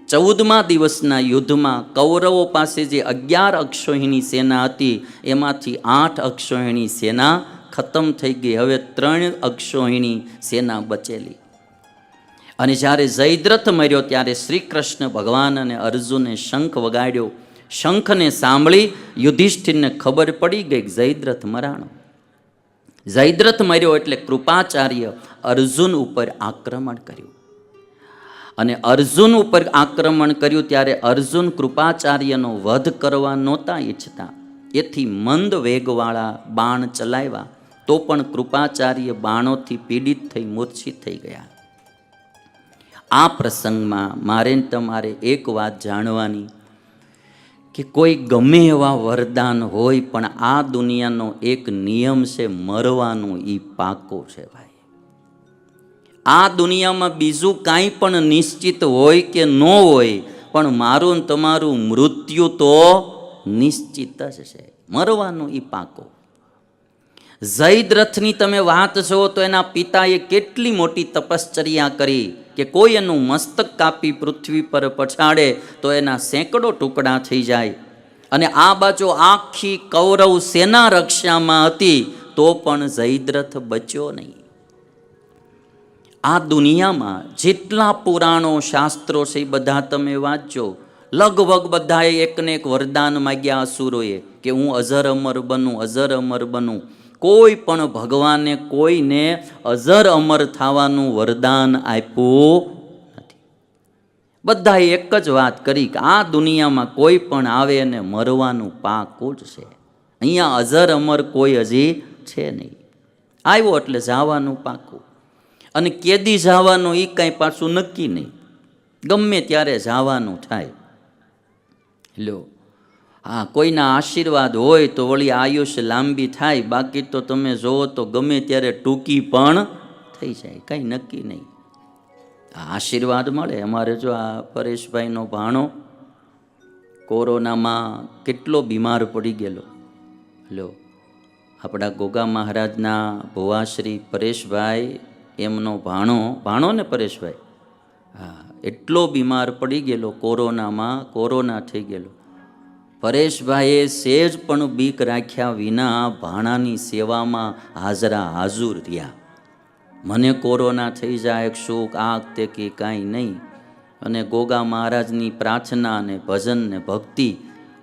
14મા દિવસના યુદ્ધમાં કૌરવો પાસે જે 11 અક્ષોહિણી સેના હતી એમાંથી 8 અક્ષોહિણી સેના ખતમ થઈ ગઈ. હવે 3 અક્ષોહિણી સેના બચેલી. અને જ્યારે જયદ્રથ મર્યો ત્યારે શ્રી કૃષ્ણ ભગવાન અને અર્જુને શંખ વગાડ્યો. શંખને સાંભળી યુધિષ્ઠિરને ખબર પડી ગઈ કે જયદ્રથ મરાણો. જયદ્રથ મર્યો એટલે કૃપાચાર્ય અર્જુન ઉપર આક્રમણ કર્યું. અને અર્જુન ઉપર આક્રમણ કર્યું ત્યારે અર્જુન કૃપાચાર્યનો વધ કરવા નહોતા ઈચ્છતા. એથી મંદ વેગવાળા બાણ ચલાવ્યા તો પણ કૃપાચાર્ય બાણોથી પીડિત થઈ મૂર્છિત થઈ ગયા. આ પ્રસંગમાં મારે તમારે એક વાત જાણવાની કે કોઈ ગમે એવા વરદાન હોય પણ આ દુનિયાનો એક નિયમ છે, મરવાનું એ પાકો છે ભાઈ. આ દુનિયામાં બીજું કાંઈ પણ નિશ્ચિત હોય કે ન હોય, પણ મારું ને તમારું મૃત્યુ તો નિશ્ચિત જ છે. મરવાનું એ પાકો. જયદ્રથની તમે વાત જો તો એના પિતાએ કેટલી મોટી તપશ્ચર્યા કરી કે કોઈ એનું મસ્તક કાપી પૃથ્વી પર પછાડે તો એના સેંકડો ટુકડા થઈ જાય. અને આ બાજુ આખી કૌરવ સેના રક્ષામાં હતી તો પણ જયદ્રથ બચ્યો નહીં. આ દુનિયામાં જેટલા પુરાણો શાસ્ત્રો છે એ બધા તમે વાંચજો. લગભગ બધાએ એકને એક વરદાન માગ્યા અસુરોએ કે હું અઝર અમર બનું, અઝર અમર બનું. કોઈ પણ ભગવાને કોઈને અઝર અમર થવાનું વરદાન આપ્યું નથી. બધાએ એક જ વાત કરી કે આ દુનિયામાં કોઈ પણ આવે અને મરવાનું પાકું જ છે. અહીંયા અઝર અમર કોઈ હજી છે નહીં. આવ્યો એટલે જવાનું પાકું. અને કેદી જવાનું એ કાંઈ પાછું નક્કી નહીં, ગમે ત્યારે જવાનું થાય. લ્યો, હા, કોઈના આશીર્વાદ હોય તો વળી આયુષ્ય લાંબી થાય, બાકી તો તમે જોવો તો ગમે ત્યારે ટૂંકી પણ થઈ જાય, કાંઈ નક્કી નહીં. આશીર્વાદ મળે. અમારે જો આ પરેશભાઈનો ભાણો કોરોનામાં કેટલો બીમાર પડી ગયેલો. લ્યો, આપણા ગોગા મહારાજના ભુવાશ્રી પરેશભાઈ એમનો ભાણો ને પરેશભાઈ, હા, એટલો બીમાર પડી ગયેલો કોરોનામાં, કોરોના થઈ ગયેલો. પરેશભાઈએ સેજ પણ બીક રાખ્યા વિના ભાણાની સેવામાં હાજરા હાજુર રહ્યા. મને કોરોના થઈ જાય શું આ તે કે કાંઈ નહીં. અને ગોગા મહારાજની પ્રાર્થના અને ભજન ને ભક્તિ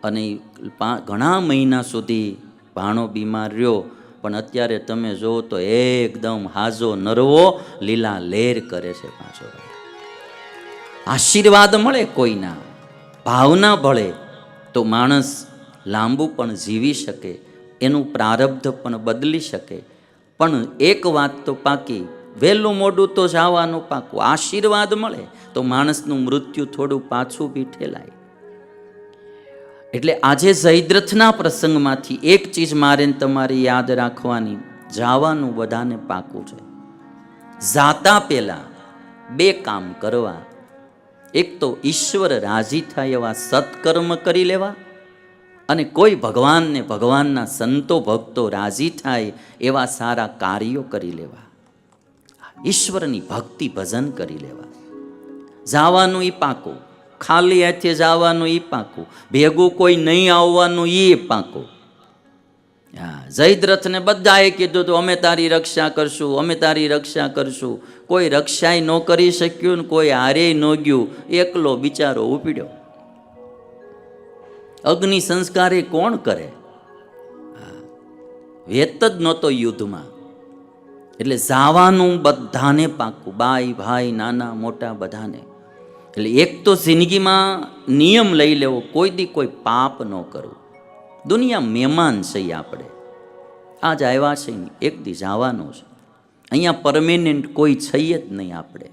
અને ઘણા મહિના સુધી ભાણો બીમાર રહ્યો. પણ અત્યારે તમે જુઓ તો એકદમ હાજો નરવો લીલા લેર કરે છે પાછો. આશીર્વાદ મળે કોઈના, ભાવના ભળે તો માણસ લાંબુ પણ જીવી શકે, એનું પ્રારબ્ધ પણ બદલી શકે. પણ એક વાત તો પાકી, વહેલું મોડું તો જવાનું પાકું. આશીર્વાદ મળે તો માણસનું મૃત્યુ થોડું પાછું બી ઠેલાય. એટલે આજે જયદ્રથના પ્રસંગમાંથી એક ચીજ મારે તમારે યાદ રાખવાની, જવાનું બધાને પાકું છે. જાતા પહેલા બે કામ કરવા. એક તો ઈશ્વર રાજી થાય એવા સત્કર્મ કરી લેવા, અને કોઈ ભગવાનને ભગવાનના સંતો ભક્તો રાજી થાય એવા સારા કાર્યો કરી લેવા. ઈશ્વરની ભક્તિ ભજન કરી લેવા. જવાનું એ પાકું, ખાલી હાથે જવાનું એ પાકું, ભેગું કોઈ નહીં આવવાનું એ પાકું. હા, જયદ્રથને બધાએ કીધું તો અમે તારી રક્ષા કરશું, અમે તારી રક્ષા કરશું. કોઈ રક્ષાય ન કરી શક્યું ને કોઈ હારે ન ગયું, એકલો બિચારો ઉપડ્યો. અગ્નિ સંસ્કારે કોણ કરે? વેત જ નહોતો યુદ્ધમાં. એટલે જવાનું બધાને પાકું, બાઈ ભાઈ નાના મોટા બધાને. એટલે એક તો જિંદગીમાં નિયમ લઈ લેવો, કોઈ દી કોઈ પાપ ન કરવું. દુનિયા મહેમાન છે આપણે, આજ આવ્યા છે ને એક દી જવાનું છે. અહીંયા પરમેનન્ટ કોઈ છે જ નહીં. આપણે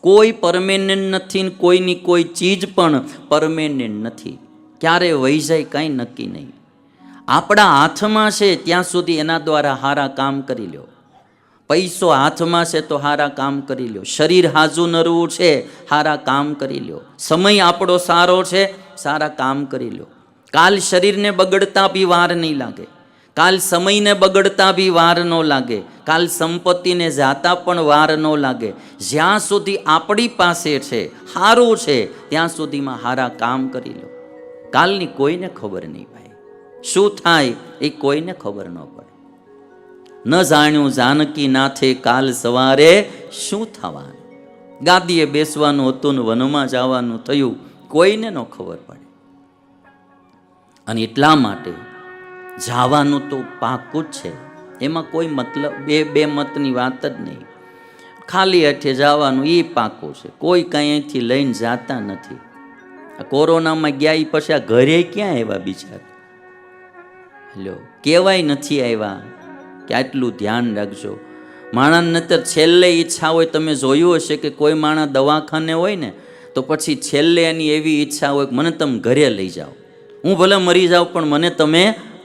કોઈ પરમેનન્ટ નથી ને કોઈની કોઈ ચીજ પણ પરમેનન્ટ નથી. ક્યારે વહી જાય કાંઈ નક્કી નહીં. આપણા હાથમાં છે ત્યાં સુધી એના દ્વારા સારા કામ કરી લો. પૈસો હાથમાં છે તો સારા કામ કરી લો. શરીર હાજુ નરવું છે, સારા કામ કરી લો. સમય આપણો સારો છે, સારા કામ કરી લો. કાલ શરીરને બગડતા બી વાર નહીં લાગે. કાલ સમયને બગડતા બી વાર ન લાગે, કાલ સંપત્તિને જાતા પણ વાર ન લાગે. જ્યાં સુધી આપણી પાસે છે, સારું છે, ત્યાં સુધીમાં સારા કામ કરી લો. કાલની કોઈને ખબર નહીં ભાઈ, શું થાય એ કોઈને ખબર ન પડે. ન જાણ્યું જાનકી નાથે કાલ સવારે શું થવાનું. ગાદીએ બેસવાનું હતું ને વનમાં જવાનું થયું, કોઈને ન ખબર પડે. અને એટલા માટે જવાનું તો પાકું જ છે, એમાં કોઈ મતલબ બે મતની વાત જ નહીં. ખાલી હાથે જવાનું એ પાકું છે, કોઈ કંઈ અહીંથી લઈને જાતા નથી. આ કોરોનામાં ગયા એ પછી આ ઘરે ક્યાં આવ્યા બિચારા? લ્યો, કહેવાય નથી આવ્યા કે આટલું ધ્યાન રાખજો. માણસને નતર છેલ્લે ઈચ્છા હોય, તમે જોયું હશે કે કોઈ માણસ દવાખાને હોય ને તો પછી છેલ્લે એની એવી ઈચ્છા હોય કે મને તમે ઘરે લઈ જાઓ, હું ભલે મરી જાઉં પણ મને તમે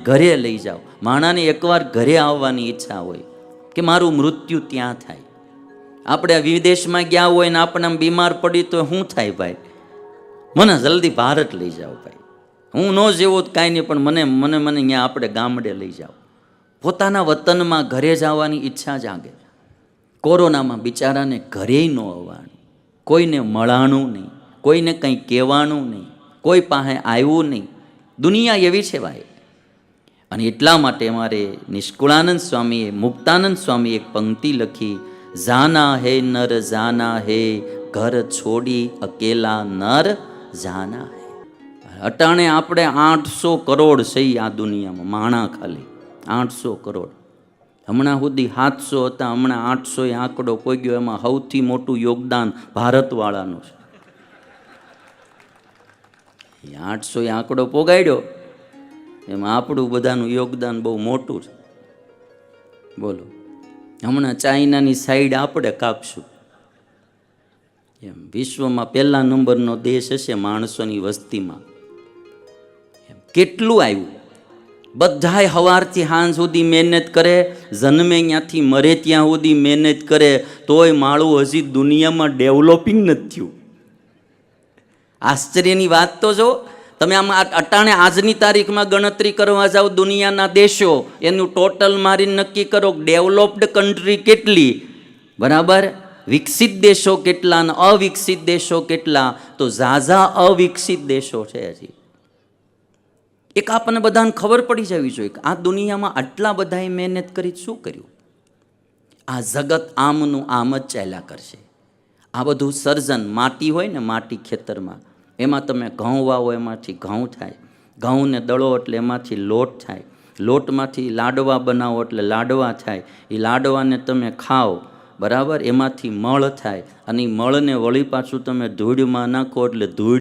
ઘરે લઈ જાઓ. માણસને એકવાર ઘરે આવવાની ઈચ્છા હોય કે મારું મૃત્યુ ત્યાં થાય. આપણે વિદેશમાં ગયા હોય ને આપણે આમ બીમાર પડી તો શું થાય ભાઈ? મને જલ્દી ભારત લઈ જાઓ ભાઈ, હું ન જેવો કાંઈ નહીં પણ મને મને મને અહીંયા આપણે ગામડે લઈ જાઓ. પોતાના વતનમાં ઘરે જવાની ઈચ્છા જાગે. કોરોનામાં બિચારાને ઘરે ન આવવાનું, કોઈને મળાણું નહીં, કોઈને કંઈ કહેવાનું નહીં, કોઈ પાસે આવ્યું નહીં. દુનિયા એવી છે ભાઈ. અને એટલા માટે અમારે નિષ્કુળાનંદ સ્વામીએ, મુક્તાનંદ સ્વામીએ એક પંક્તિ લખી, જાના હે નર જાના હે, ઘર છોડી અકેલા નર જાના હે. અટાણે આપણે 800 કરોડ છે આ દુનિયામાં, માણા ખાલી 800 કરોડ. હમણાં સુધી 700 હતા, હમણાં 800 આંકડો કોઈ ગયો. એમાં સૌથી મોટું યોગદાન ભારતવાળાનું છે. 800 આંકડો પોગાડ્યો, એમાં આપણું બધાનું યોગદાન બહુ મોટું છે. બોલો, હમણાં ચાઇનાની સાઈડ આપણે કાપશું. એમ વિશ્વમાં પહેલા નંબરનો દેશ હશે માણસોની વસ્તીમાં. કેટલું આવ્યું? બધાય સવારથી સાંજ સુધી મહેનત કરે, જન્મે ત્યાંથી મરે ત્યાં સુધી મહેનત કરે, તોય માળું હજી દુનિયામાં ડેવલપિંગ નથી થયું. આશ્ચર્યની વાત તો જો, તમે આમ અટાણે આજની તારીખમાં ગણતરી કરવા જાઓ દુનિયાના દેશો, એનું ટોટલ મારીને નક્કી કરો ડેવલપ્ડ કન્ટ્રી કેટલી, બરાબર, વિકસિત દેશો કેટલા અને અવિકસિત દેશો કેટલા, તો ઝાઝા અવિકસિત દેશો છે. હજી એક આપણને બધાને ખબર પડી જવી જોઈએ કે આ દુનિયામાં આટલા બધાએ મહેનત કરી શું કર્યું? આ જગત આમનું આમ જ ચાલ્યા કરશે. આ બધું સર્જન, માટી હોય ને, માટી ખેતરમાં, એમાં તમે ઘઉં વાવો એમાંથી ઘઉં થાય, ઘઉંને દળો એટલે એમાંથી લોટ થાય, લોટમાંથી લાડવા બનાવો એટલે લાડવા થાય, એ લાડવાને તમે ખાઓ, બરાબર, એમાંથી મળ થાય, અને એ મળને વળી પાછું તમે ધૂળમાં નાખો એટલે ધૂળ